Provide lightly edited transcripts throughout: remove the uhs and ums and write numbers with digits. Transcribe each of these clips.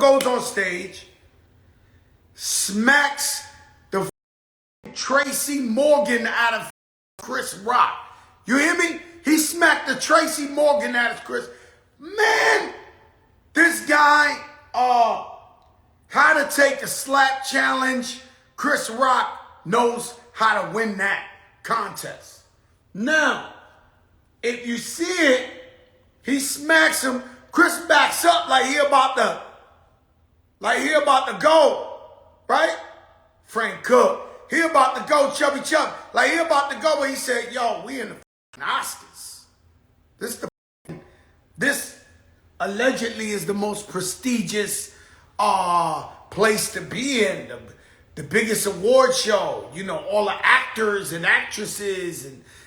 goes on stage, smacks the Tracy Morgan out of Chris Rock. You hear me? He smacked the Tracy Morgan out of Chris. Man, this guy, how to take a slap challenge. Chris Rock knows how to win that contest. Now, if you see it, he smacks him. Chris backs up like he about to go, right? Frank Cook, he about to go, Chubby Chub, like he about to go, but he said, "Yo, we in the Oscars. This allegedly is the most prestigious place to be in, the biggest award show. You know, all the actors and actresses,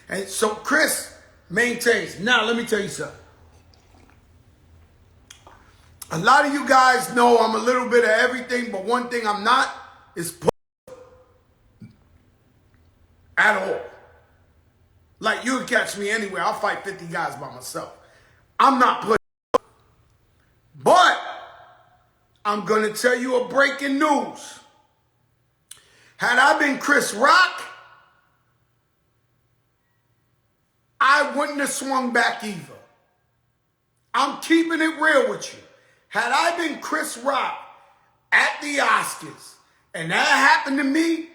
and so Chris maintains. Now, let me tell you something. A lot of you guys know I'm a little bit of everything, but one thing I'm not is at all. Like, you would catch me anywhere. I'll fight 50 guys by myself. I'm not putting. But I'm going to tell you a breaking news. Had I been Chris Rock, I wouldn't have swung back either. I'm keeping it real with you. Had I been Chris Rock at the Oscars and that happened to me,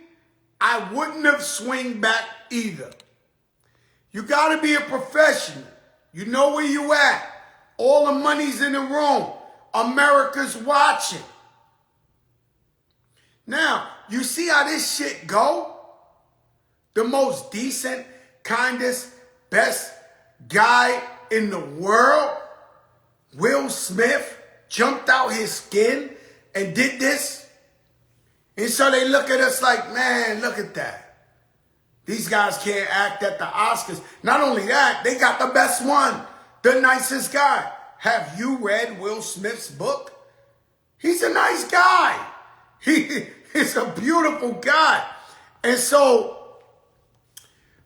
I wouldn't have swung back either. You got to be a professional. You know where you at. All the money's in the room. America's watching. Now, you see how this shit go? The most decent, kindest, best guy in the world, Will Smith, jumped out his skin and did this. And so they look at us like, man, look at that. These guys can't act at the Oscars. Not only that, they got the best one, the nicest guy. Have you read Will Smith's book? He's a nice guy. He's a beautiful guy. And so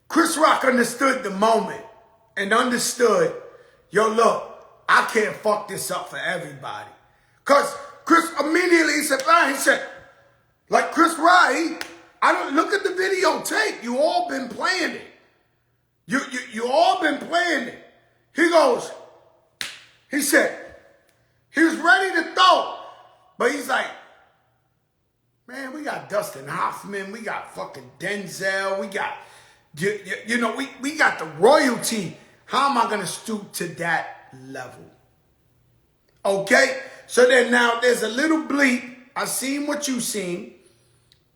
Chris Rock understood the moment and understood, yo, look, I can't fuck this up for everybody. Because Chris immediately said, fine. He said, like Chris Rock, I don't look at the videotape. You all been playing it. You all been playing it. He said, he was ready to throw. But he's like, man, we got Dustin Hoffman. We got fucking Denzel. We got, you know, we got the royalty. How am I going to stoop to that level? Okay? So then now there's a little bleep. I seen what you seen.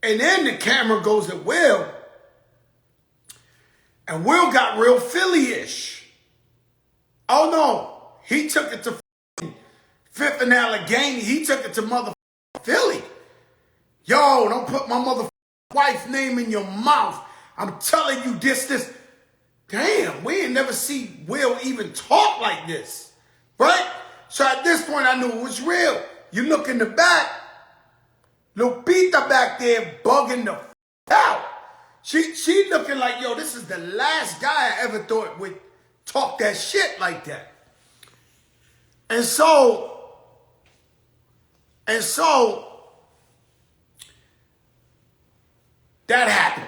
And then the camera goes at Will. And Will got real Philly-ish. Oh, no. He took it to Fifth and Allegheny. He took it to motherfucking Philly. Yo, don't put my motherfucking wife's name in your mouth. I'm telling you this. Damn, we ain't never see Will even talk like this. Right? So at this point, I knew it was real. You look in the back. Lupita back there bugging the out. She looking like, yo, this is the last guy I ever thought would talk that shit like that. And so that happened.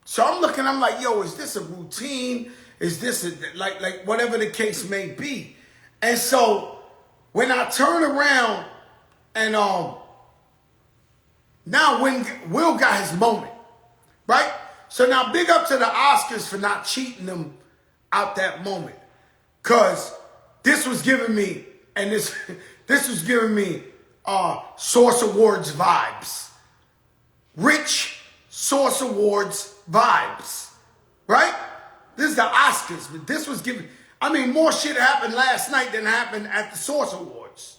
So I'm like, yo, is this a routine? Is this like whatever the case may be? And so when I turn around and now when Will got his moment, right? So now big up to the Oscars for not cheating them out that moment. Cause this was giving me, and this was giving me Source Awards vibes. Rich Source Awards vibes. Right? This is the Oscars, but this was giving, I mean, more shit happened last night than happened at the Source Awards.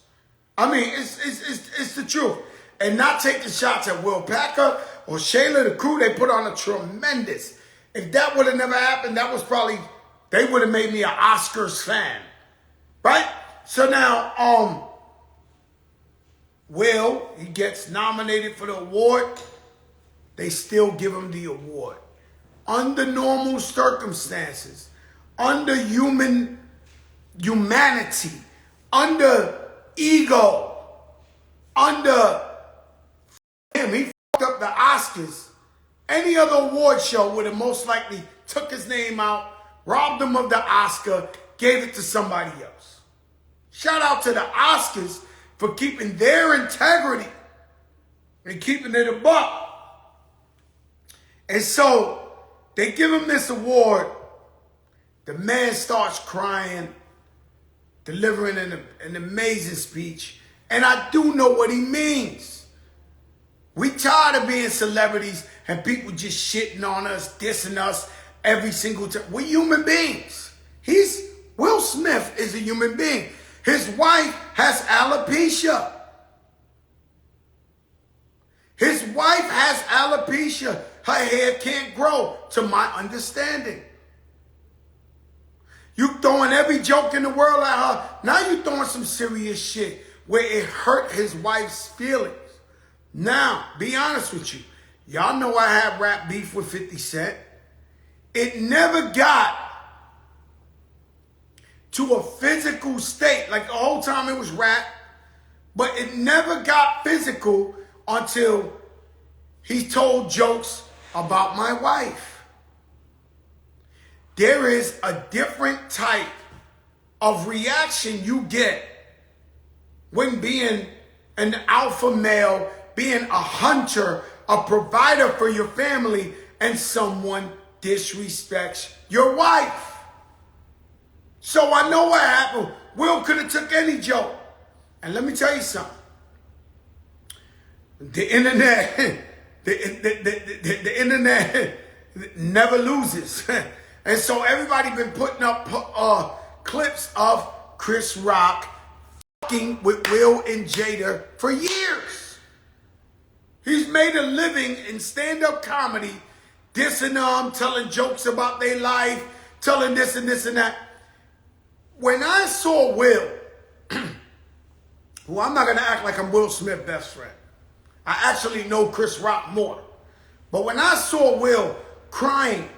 I mean, it's the truth. And not taking shots at Will Packer or Shayla, the crew, they put on a tremendous. If that would have never happened, that was probably, they would have made me an Oscars fan. Right? So now, Will, he gets nominated for the award. They still give him the award. Under normal circumstances, under humanity, under ego, under him. He fucked up the Oscars. Any other award show would have most likely took his name out, robbed him of the Oscar, gave it to somebody else. Shout out to the Oscars for keeping their integrity and keeping it a buck. And so they give him this award. The man starts crying, delivering an amazing speech. And I do know what he means. We tired of being celebrities and people just shitting on us, dissing us every single time. We're human beings. Will Smith is a human being. His wife has alopecia. His wife has alopecia. Her hair can't grow, to my understanding. You throwing every joke in the world at her. Now you throwing some serious shit where it hurt his wife's feelings. Now, be honest with you. Y'all know I had rap beef with 50 Cent. It never got to a physical state. Like the whole time it was rap. But it never got physical until he told jokes about my wife. There is a different type of reaction you get when being an alpha male, being a hunter, a provider for your family, and someone disrespects your wife. So I know what happened. Will could have took any joke. And let me tell you something. The internet, the internet never loses. And so everybody been putting up clips of Chris Rock fucking with Will and Jada for years. He's made a living in stand-up comedy, dissing them, telling jokes about their life, telling this and this and that. When I saw Will, who I'm not going to act like I'm Will Smith's best friend. I actually know Chris Rock more. But when I saw Will crying,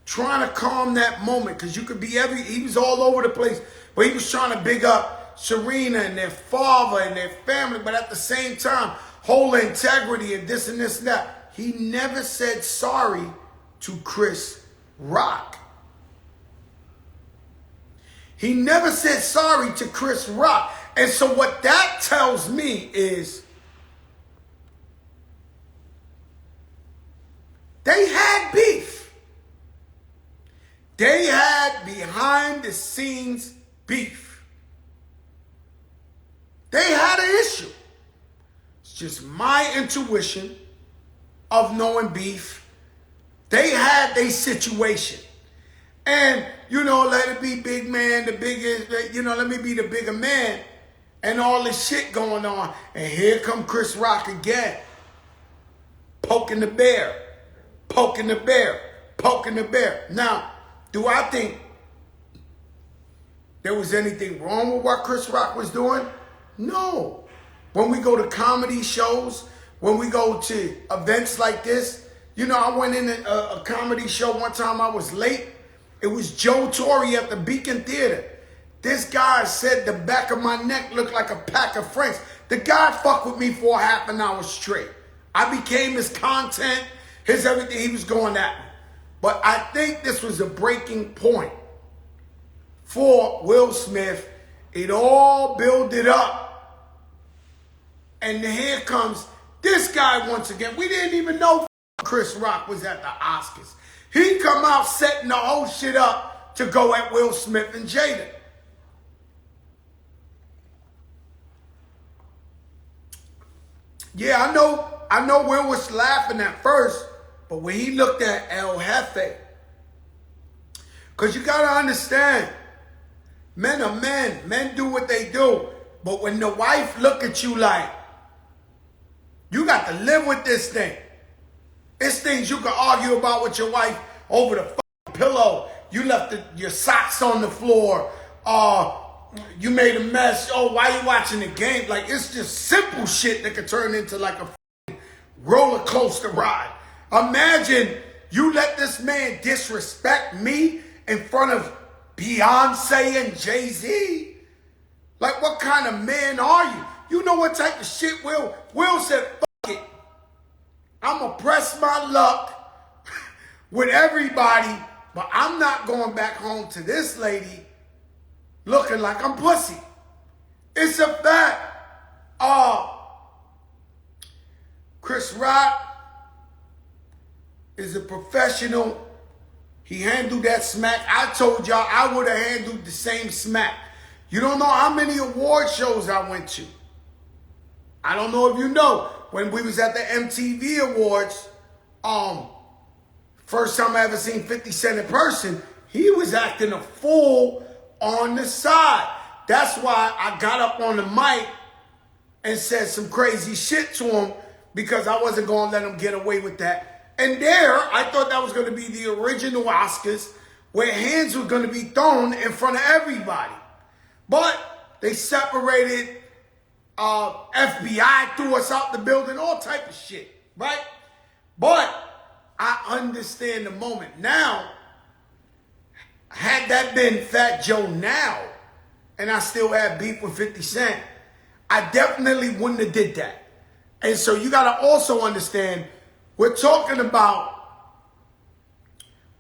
trying to calm that moment, because you could be he was all over the place, but he was trying to big up Serena and their father and their family, but at the same time, whole integrity and this and this and that. He never said sorry to Chris Rock. He never said sorry to Chris Rock. And so what that tells me is they had beef. They had behind the scenes beef. They had an issue. It's just my intuition of knowing beef. They had their situation. And, let it be big man, the biggest, let me be the bigger man. And all this shit going on. And here come Chris Rock again. Poking the bear. Poking the bear. Poking the bear. Now, do I think there was anything wrong with what Chris Rock was doing? No. When we go to comedy shows, when we go to events like this, I went in a comedy show one time. I was late. It was Joe Torre at the Beacon Theater. This guy said the back of my neck looked like a pack of Franks. The guy fucked with me for a half an hour straight. I became his content, his everything. He was going at me. But I think this was a breaking point for Will Smith. It all builded up. And here comes this guy once again. We didn't even know Chris Rock was at the Oscars. He come out setting the whole shit up to go at Will Smith and Jada. Yeah, I know Will was laughing at first, but when he looked at El Jefe, because you got to understand, men are men. Men do what they do. But when the wife look at you like, you got to live with this thing. It's things you can argue about with your wife over the fucking pillow. You left your socks on the floor. You made a mess. Oh, why you watching the game? Like, it's just simple shit that could turn into like a fucking roller coaster ride. Imagine you let this man disrespect me in front of Beyonce and Jay-Z. Like, what kind of man are you? You know what type of shit Will? Will said, fuck it. I'm going to press my luck with everybody, but I'm not going back home to this lady looking like I'm pussy. It's a fact. Chris Rock is a professional. He handled that smack. I told y'all I would have handled the same smack. You don't know how many award shows I went to. I don't know if you know. When we was at the MTV Awards, first time I ever seen 50 Cent in person, he was acting a fool on the side. That's why I got up on the mic and said some crazy shit to him, because I wasn't going to let him get away with that. And there, I thought that was going to be the original Oscars, where hands were going to be thrown in front of everybody. But they separated, FBI threw us out the building, all type of shit, right? But I understand the moment. Now, had that been Fat Joe now, and I still had beef with 50 Cent, I definitely wouldn't have did that. And so you got to also understand, we're talking about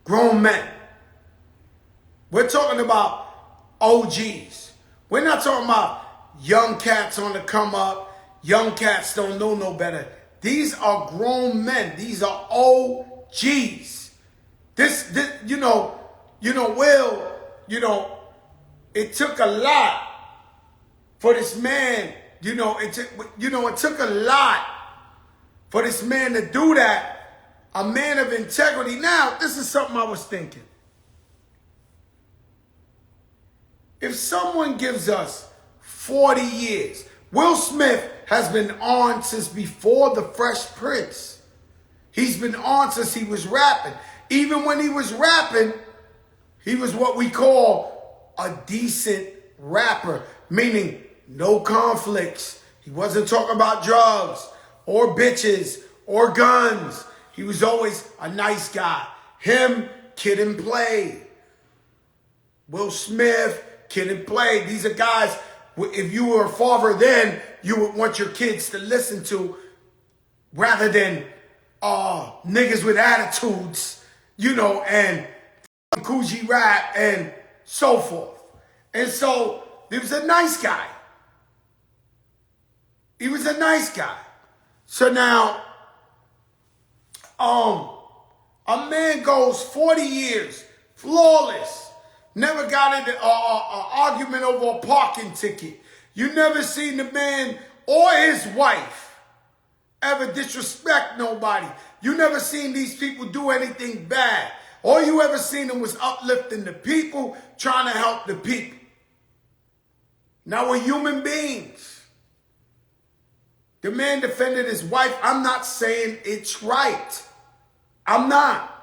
grown men. We're talking about OGs. We're not talking about young cats on the come up. Young cats don't know no better. These are grown men. These are OGs. This Will, it took a lot for this man. It took a lot for this man to do that. A man of integrity. Now, this is something I was thinking. If someone gives us 40 years, Will Smith has been on since before The Fresh Prince. He's been on since he was rapping. Even when he was rapping, he was what we call a decent rapper, meaning no conflicts. He wasn't talking about drugs or bitches or guns. He was always a nice guy. Him, Kid and Play. Will Smith, Kid and Play. These are guys, if you were a father then, you would want your kids to listen to, rather than niggas with attitudes, and Coogee rap and so forth. And so, he was a nice guy. He was a nice guy. So now, a man goes 40 years, flawless, never got into an argument over a parking ticket. You never seen the man or his wife ever disrespect nobody. You never seen these people do anything bad. All you ever seen them was uplifting the people, trying to help the people. Now we're human beings. The man defended his wife. I'm not saying it's right. I'm not.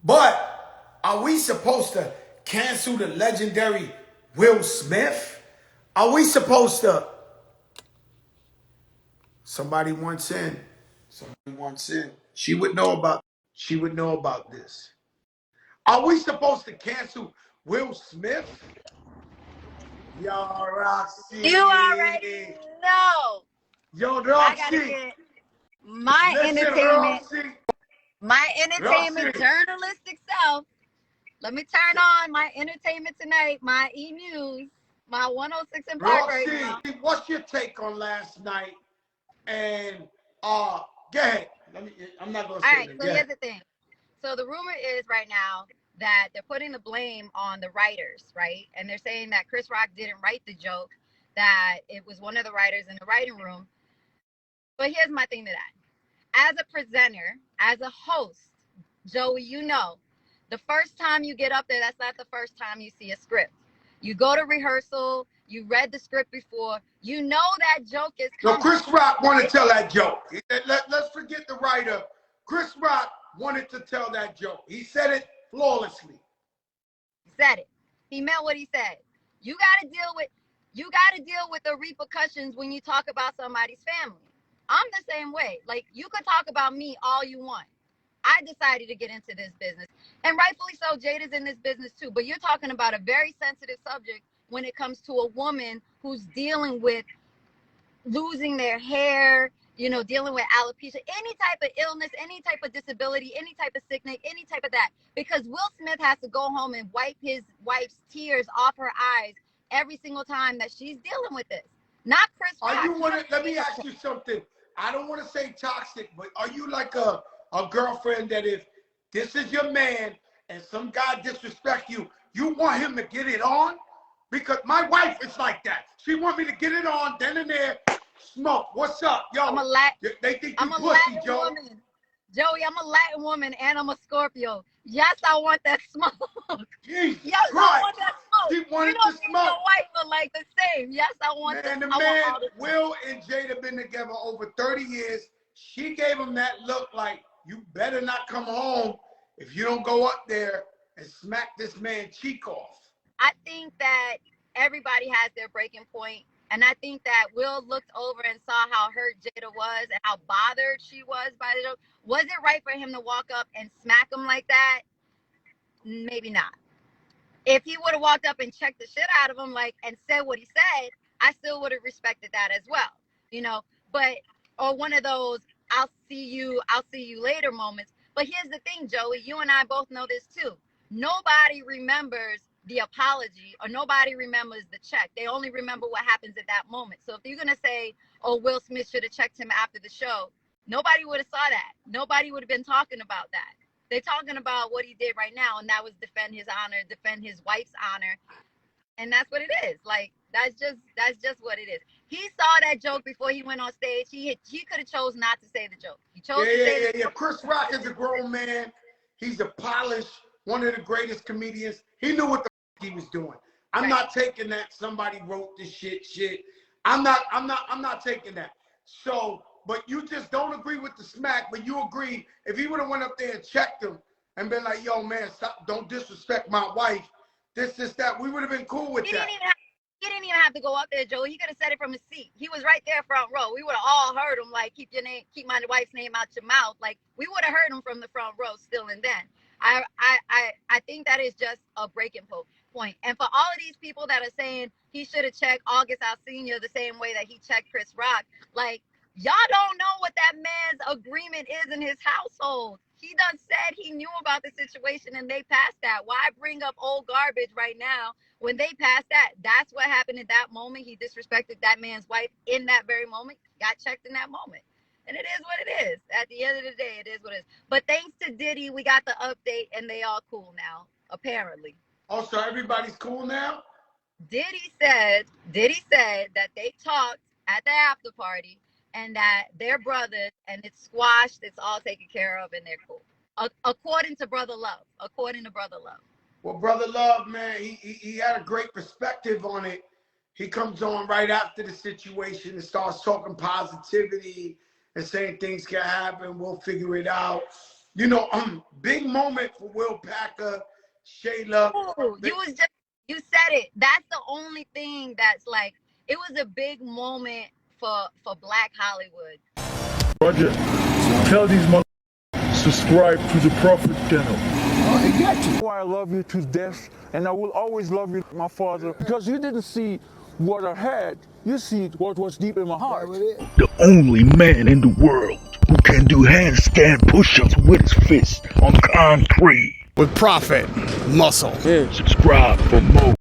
But are we supposed to cancel the legendary Will Smith? Are we supposed to? Somebody wants in. She would know about this. Are we supposed to cancel Will Smith? Yo, Roxy. You already know. Yo, Roxy. I gotta get my entertainment. Roxy. My entertainment Roxy. journalistic self. Let me turn on my entertainment tonight, my E-News, my 106 in Park right now. What's your take on last night? And go ahead. I'm not gonna say All right, it. so here's the thing. So the rumor is right now that they're putting the blame on the writers, right? And they're saying that Chris Rock didn't write the joke, that it was one of the writers in the writing room. But here's my thing to that. As a presenter, as a host, Joey, the first time you get up there, that's not the first time you see a script. You go to rehearsal, you read the script before, you know that joke is coming. No, Chris Rock wanted to tell that joke. Let's forget the writer. Chris Rock wanted to tell that joke. He said it flawlessly. He said it. He meant what he said. You got to deal with the repercussions when you talk about somebody's family. I'm the same way. Like, you could talk about me all you want. I decided to get into this business. And rightfully so, Jada's in this business too. But you're talking about a very sensitive subject when it comes to a woman who's dealing with losing their hair, you know, dealing with alopecia, any type of illness, any type of disability, any type of sickness, any type of that. Because Will Smith has to go home and wipe his wife's tears off her eyes every single time that she's dealing with this. Not Chris Rock. Are you one of, let me ask you something. I don't want to say toxic, but are you like a girlfriend that if this is your man and some guy disrespect you, you want him to get it on? Because my wife is like that. She want me to get it on, then and there, smoke. What's up? Yo, they think you pussy, Joe. Woman. Joey, I'm a Latin woman and I'm a Scorpio. Yes, I want that smoke. Jesus yes, Christ. I want that smoke. She wanted you don't to think smoke. your wife look like the same. Yes, I want that. And the man, Will and Jada been together over 30 years. She gave him that look like, you better not come home if you don't go up there and smack this man's cheek off. I think that everybody has their breaking point. And I think that Will looked over and saw how hurt Jada was and how bothered she was by the joke. Was it right for him to walk up and smack him like that? Maybe not. If he would have walked up and checked the shit out of him, like, and said what he said, I still would have respected that as well, you know. But or one of those I'll see you later moments. But here's the thing, Joey, you and I both know this too. Nobody remembers the apology or nobody remembers the check. They only remember what happens at that moment. So if you're gonna say, oh, Will Smith should have checked him after the show, nobody would have saw that. Nobody would have been talking about that. They're talking about what he did right now, and that was defend his honor, defend his wife's honor. And that's what it is. Like, that's just what it is. He saw that joke before he went on stage. He could have chose not to say the joke. He chose to say the joke. Chris Rock is a grown man. He's a polished, one of the greatest comedians. He knew what the he was doing. I'm not taking that somebody wrote this shit. I'm not taking that. So, but you just don't agree with the smack, but you agree if he would have went up there and checked him and been like, yo, man, stop, don't disrespect my wife, this, that, we would have been cool with that. He didn't even have to go up there, Joey. He could have said it from his seat. He was right there front row. We would have all heard him, like, keep my wife's name out your mouth. Like, we would have heard him from the front row still and then. I think that is just a breaking point. And for all of these people that are saying he should have checked August Alsina the same way that he checked Chris Rock, like, y'all don't know what that man's agreement is in his household. He done said he knew about the situation and they passed that. Why bring up old garbage right now when they passed that? That's what happened in that moment. He disrespected that man's wife in that very moment. Got checked in that moment. And it is what it is. At the end of the day, it is what it is. But thanks to Diddy, we got the update and they all cool now, apparently. Oh, so everybody's cool now? Diddy said that they talked at the after party and that they're brothers and it's squashed, it's all taken care of, and they're cool. According to Brother Love. Well, Brother Love, man, he had a great perspective on it. He comes on right after the situation and starts talking positivity and saying things can happen, we'll figure it out. You know, big moment for Will Packer, Shayla. Ooh, you said it. That's the only thing that's like, it was a big moment for Black Hollywood. Roger, tell these motherfuckers subscribe to the Prophet channel. Oh, he got you. I love you to death, and I will always love you, my father, because you didn't see what I had. You see what was deep in my heart. The only man in the world who can do handstand push-ups with his fist on concrete. With Prophet Muscle. Subscribe for more.